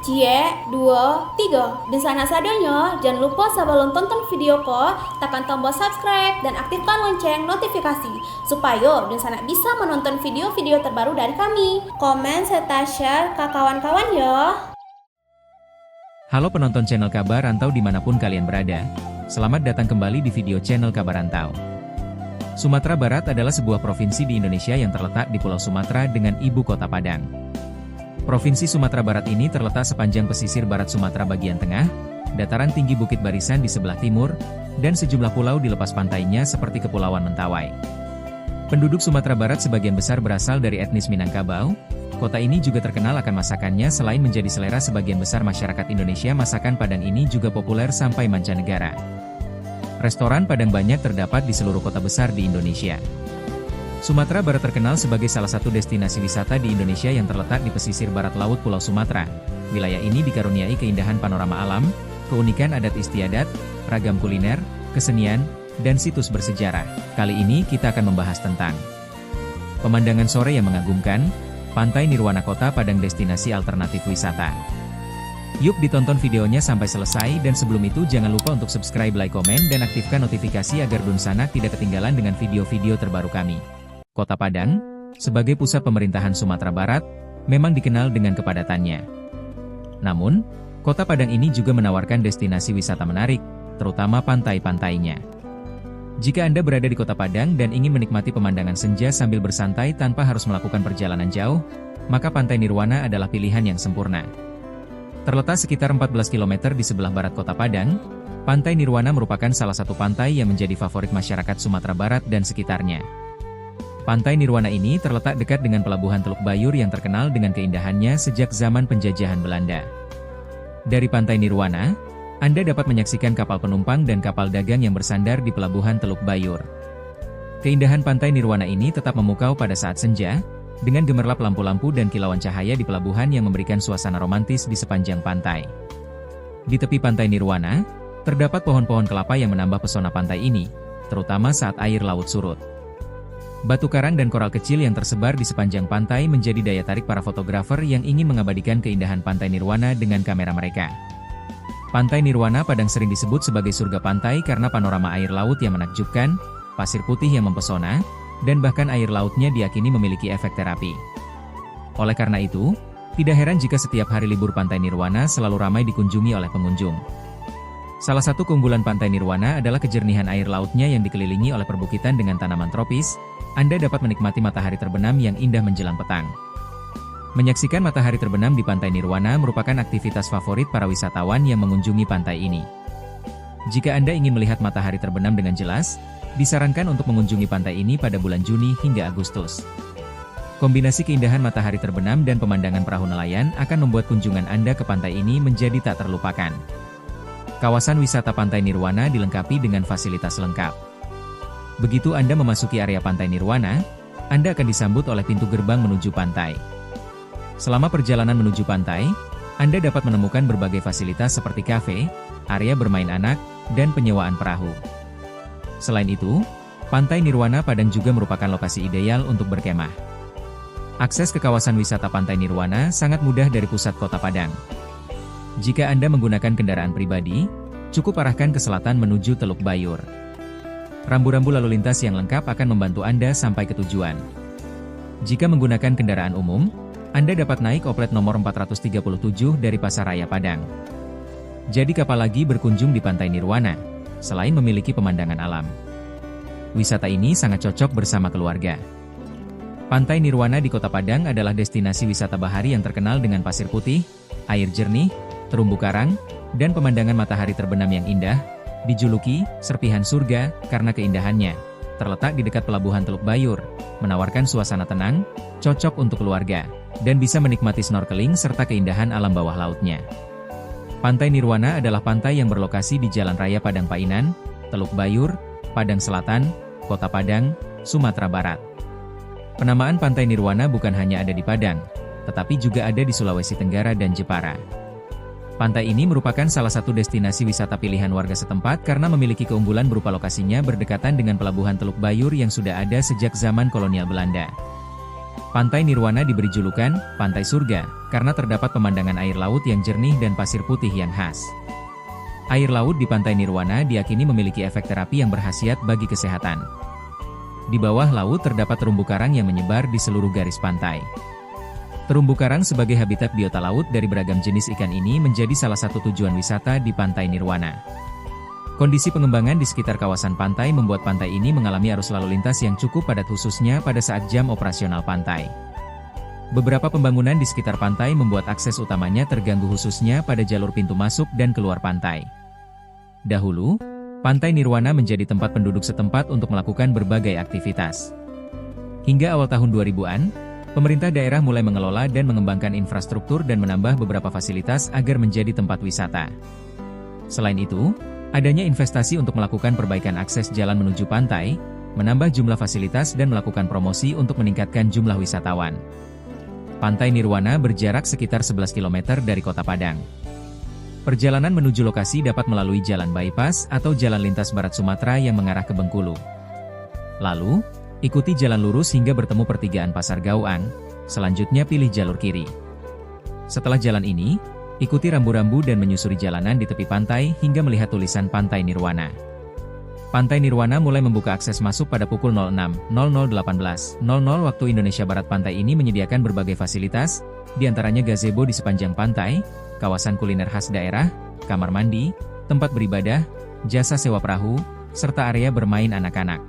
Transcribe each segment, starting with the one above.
Cie, dua, tiga. Dan sana sadanya, jangan lupa sebelum tonton video ko, tekan tombol subscribe dan aktifkan lonceng notifikasi supaya dan sana bisa menonton video-video terbaru dari kami. Komen serta share ke kawan-kawan ya. Halo penonton channel Kabar Rantau dimanapun kalian berada. Selamat datang kembali di video channel Kabar Rantau. Sumatera Barat adalah sebuah provinsi di Indonesia yang terletak di Pulau Sumatera dengan ibu kota Padang. Provinsi Sumatera Barat ini terletak sepanjang pesisir barat Sumatera bagian tengah, dataran tinggi Bukit Barisan di sebelah timur, dan sejumlah pulau di lepas pantainya seperti Kepulauan Mentawai. Penduduk Sumatera Barat sebagian besar berasal dari etnis Minangkabau. Kota ini juga terkenal akan masakannya. Selain menjadi selera sebagian besar masyarakat Indonesia, masakan Padang ini juga populer sampai mancanegara. Restoran Padang banyak terdapat di seluruh kota besar di Indonesia. Sumatera Barat terkenal sebagai salah satu destinasi wisata di Indonesia yang terletak di pesisir barat laut Pulau Sumatera. Wilayah ini dikaruniai keindahan panorama alam, keunikan adat istiadat, ragam kuliner, kesenian, dan situs bersejarah. Kali ini kita akan membahas tentang pemandangan sore yang mengagumkan, Pantai Nirwana Kota Padang destinasi alternatif wisata. Yuk ditonton videonya sampai selesai, dan sebelum itu jangan lupa untuk subscribe, like, komen, dan aktifkan notifikasi agar Dunsana tidak ketinggalan dengan video-video terbaru kami. Kota Padang, sebagai pusat pemerintahan Sumatera Barat, memang dikenal dengan kepadatannya. Namun, Kota Padang ini juga menawarkan destinasi wisata menarik, terutama pantai-pantainya. Jika Anda berada di Kota Padang dan ingin menikmati pemandangan senja sambil bersantai tanpa harus melakukan perjalanan jauh, maka Pantai Nirwana adalah pilihan yang sempurna. Terletak sekitar 14 km di sebelah barat Kota Padang, Pantai Nirwana merupakan salah satu pantai yang menjadi favorit masyarakat Sumatera Barat dan sekitarnya. Pantai Nirwana ini terletak dekat dengan pelabuhan Teluk Bayur yang terkenal dengan keindahannya sejak zaman penjajahan Belanda. Dari Pantai Nirwana, Anda dapat menyaksikan kapal penumpang dan kapal dagang yang bersandar di pelabuhan Teluk Bayur. Keindahan Pantai Nirwana ini tetap memukau pada saat senja, dengan gemerlap lampu-lampu dan kilauan cahaya di pelabuhan yang memberikan suasana romantis di sepanjang pantai. Di tepi Pantai Nirwana, terdapat pohon-pohon kelapa yang menambah pesona pantai ini, terutama saat air laut surut. Batu karang dan koral kecil yang tersebar di sepanjang pantai menjadi daya tarik para fotografer yang ingin mengabadikan keindahan Pantai Nirwana dengan kamera mereka. Pantai Nirwana Padang sering disebut sebagai surga pantai karena panorama air laut yang menakjubkan, pasir putih yang mempesona, dan bahkan air lautnya diyakini memiliki efek terapi. Oleh karena itu, tidak heran jika setiap hari libur Pantai Nirwana selalu ramai dikunjungi oleh pengunjung. Salah satu keunggulan Pantai Nirwana adalah kejernihan air lautnya yang dikelilingi oleh perbukitan dengan tanaman tropis. Anda dapat menikmati matahari terbenam yang indah menjelang petang. Menyaksikan matahari terbenam di Pantai Nirwana merupakan aktivitas favorit para wisatawan yang mengunjungi pantai ini. Jika Anda ingin melihat matahari terbenam dengan jelas, disarankan untuk mengunjungi pantai ini pada bulan Juni hingga Agustus. Kombinasi keindahan matahari terbenam dan pemandangan perahu nelayan akan membuat kunjungan Anda ke pantai ini menjadi tak terlupakan. Kawasan wisata Pantai Nirwana dilengkapi dengan fasilitas lengkap. Begitu Anda memasuki area Pantai Nirwana, Anda akan disambut oleh pintu gerbang menuju pantai. Selama perjalanan menuju pantai, Anda dapat menemukan berbagai fasilitas seperti kafe, area bermain anak, dan penyewaan perahu. Selain itu, Pantai Nirwana Padang juga merupakan lokasi ideal untuk berkemah. Akses ke kawasan wisata Pantai Nirwana sangat mudah dari pusat Kota Padang. Jika Anda menggunakan kendaraan pribadi, cukup arahkan ke selatan menuju Teluk Bayur. Rambu-rambu lalu lintas yang lengkap akan membantu Anda sampai ke tujuan. Jika menggunakan kendaraan umum, Anda dapat naik oplet nomor 437 dari Pasaraya Padang. Jadi kapan lagi berkunjung di Pantai Nirwana, selain memiliki pemandangan alam. Wisata ini sangat cocok bersama keluarga. Pantai Nirwana di Kota Padang adalah destinasi wisata bahari yang terkenal dengan pasir putih, air jernih, terumbu karang, dan pemandangan matahari terbenam yang indah. Dijuluki serpihan surga karena keindahannya. Terletak di dekat pelabuhan Teluk Bayur, menawarkan suasana tenang, cocok untuk keluarga, dan bisa menikmati snorkeling serta keindahan alam bawah lautnya. Pantai Nirwana adalah pantai yang berlokasi di Jalan Raya Padang Painan, Teluk Bayur, Padang Selatan, Kota Padang, Sumatera Barat. Penamaan Pantai Nirwana bukan hanya ada di Padang, tetapi juga ada di Sulawesi Tenggara dan Jepara. Pantai ini merupakan salah satu destinasi wisata pilihan warga setempat karena memiliki keunggulan berupa lokasinya berdekatan dengan pelabuhan Teluk Bayur yang sudah ada sejak zaman kolonial Belanda. Pantai Nirwana diberi julukan Pantai Surga karena terdapat pemandangan air laut yang jernih dan pasir putih yang khas. Air laut di Pantai Nirwana diyakini memiliki efek terapi yang berkhasiat bagi kesehatan. Di bawah laut terdapat terumbu karang yang menyebar di seluruh garis pantai. Terumbu karang sebagai habitat biota laut dari beragam jenis ikan ini menjadi salah satu tujuan wisata di Pantai Nirwana. Kondisi pengembangan di sekitar kawasan pantai membuat pantai ini mengalami arus lalu lintas yang cukup padat khususnya pada saat jam operasional pantai. Beberapa pembangunan di sekitar pantai membuat akses utamanya terganggu khususnya pada jalur pintu masuk dan keluar pantai. Dahulu, Pantai Nirwana menjadi tempat penduduk setempat untuk melakukan berbagai aktivitas. Hingga awal tahun 2000-an, pemerintah daerah mulai mengelola dan mengembangkan infrastruktur dan menambah beberapa fasilitas agar menjadi tempat wisata. Selain itu, adanya investasi untuk melakukan perbaikan akses jalan menuju pantai, menambah jumlah fasilitas dan melakukan promosi untuk meningkatkan jumlah wisatawan. Pantai Nirwana berjarak sekitar 11 km dari Kota Padang. Perjalanan menuju lokasi dapat melalui jalan bypass atau jalan lintas barat Sumatera yang mengarah ke Bengkulu. Lalu, ikuti jalan lurus hingga bertemu pertigaan Pasar Gauang, selanjutnya pilih jalur kiri. Setelah jalan ini, ikuti rambu-rambu dan menyusuri jalanan di tepi pantai hingga melihat tulisan Pantai Nirwana. Pantai Nirwana mulai membuka akses masuk pada pukul 06.00-18.00 waktu Indonesia Barat. Pantai ini menyediakan berbagai fasilitas, diantaranya gazebo di sepanjang pantai, kawasan kuliner khas daerah, kamar mandi, tempat beribadah, jasa sewa perahu, serta area bermain anak-anak.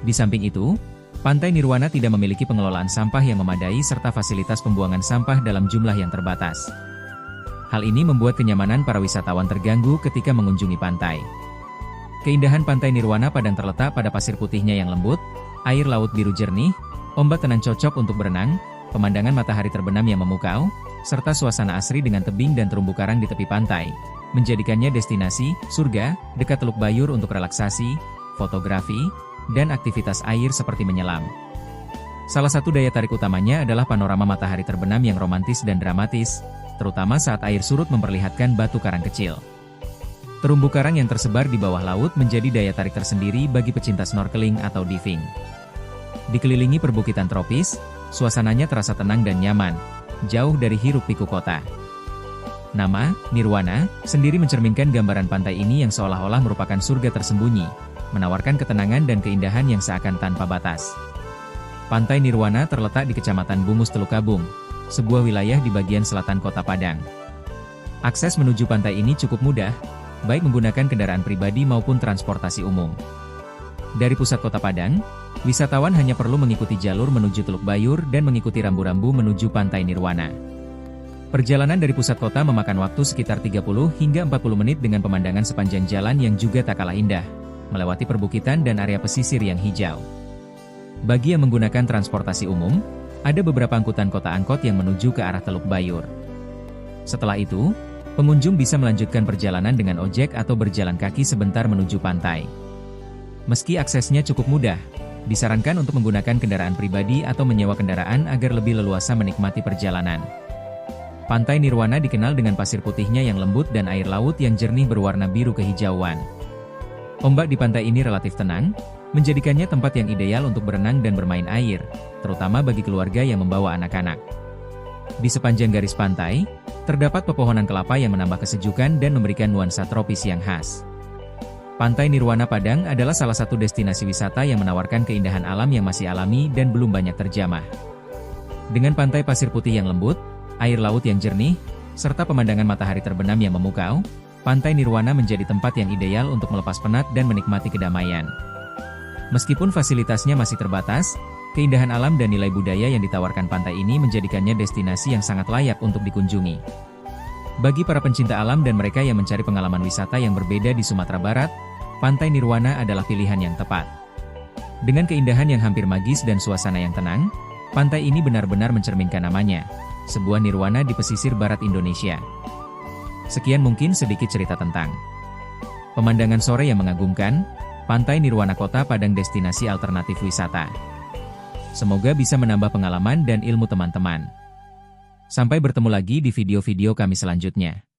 Di samping itu, Pantai Nirwana tidak memiliki pengelolaan sampah yang memadai serta fasilitas pembuangan sampah dalam jumlah yang terbatas. Hal ini membuat kenyamanan para wisatawan terganggu ketika mengunjungi pantai. Keindahan Pantai Nirwana Padang terletak pada pasir putihnya yang lembut, air laut biru jernih, ombak tenang cocok untuk berenang, pemandangan matahari terbenam yang memukau, serta suasana asri dengan tebing dan terumbu karang di tepi pantai, menjadikannya destinasi surga dekat Teluk Bayur untuk relaksasi, fotografi, dan aktivitas air seperti menyelam. Salah satu daya tarik utamanya adalah panorama matahari terbenam yang romantis dan dramatis, terutama saat air surut memperlihatkan batu karang kecil. Terumbu karang yang tersebar di bawah laut menjadi daya tarik tersendiri bagi pecinta snorkeling atau diving. Dikelilingi perbukitan tropis, suasananya terasa tenang dan nyaman, jauh dari hiruk-pikuk kota. Nama, Nirwana, sendiri mencerminkan gambaran pantai ini yang seolah-olah merupakan surga tersembunyi, menawarkan ketenangan dan keindahan yang seakan tanpa batas. Pantai Nirwana terletak di Kecamatan Bungus Teluk Kabung, sebuah wilayah di bagian selatan Kota Padang. Akses menuju pantai ini cukup mudah, baik menggunakan kendaraan pribadi maupun transportasi umum. Dari pusat Kota Padang, wisatawan hanya perlu mengikuti jalur menuju Teluk Bayur dan mengikuti rambu-rambu menuju Pantai Nirwana. Perjalanan dari pusat kota memakan waktu sekitar 30 hingga 40 menit dengan pemandangan sepanjang jalan yang juga tak kalah indah, melewati perbukitan dan area pesisir yang hijau. Bagi yang menggunakan transportasi umum, ada beberapa angkutan kota angkot yang menuju ke arah Teluk Bayur. Setelah itu, pengunjung bisa melanjutkan perjalanan dengan ojek atau berjalan kaki sebentar menuju pantai. Meski aksesnya cukup mudah, disarankan untuk menggunakan kendaraan pribadi atau menyewa kendaraan agar lebih leluasa menikmati perjalanan. Pantai Nirwana dikenal dengan pasir putihnya yang lembut dan air laut yang jernih berwarna biru kehijauan. Ombak di pantai ini relatif tenang, menjadikannya tempat yang ideal untuk berenang dan bermain air, terutama bagi keluarga yang membawa anak-anak. Di sepanjang garis pantai, terdapat pepohonan kelapa yang menambah kesejukan dan memberikan nuansa tropis yang khas. Pantai Nirwana Padang adalah salah satu destinasi wisata yang menawarkan keindahan alam yang masih alami dan belum banyak terjamah. Dengan pantai pasir putih yang lembut, air laut yang jernih, serta pemandangan matahari terbenam yang memukau, Pantai Nirwana menjadi tempat yang ideal untuk melepas penat dan menikmati kedamaian. Meskipun fasilitasnya masih terbatas, keindahan alam dan nilai budaya yang ditawarkan pantai ini menjadikannya destinasi yang sangat layak untuk dikunjungi. Bagi para pencinta alam dan mereka yang mencari pengalaman wisata yang berbeda di Sumatera Barat, Pantai Nirwana adalah pilihan yang tepat. Dengan keindahan yang hampir magis dan suasana yang tenang, pantai ini benar-benar mencerminkan namanya, sebuah nirwana di pesisir barat Indonesia. Sekian mungkin sedikit cerita tentang pemandangan sore yang mengagumkan, Pantai Nirwana Kota Padang destinasi alternatif wisata. Semoga bisa menambah pengalaman dan ilmu teman-teman. Sampai bertemu lagi di video-video kami selanjutnya.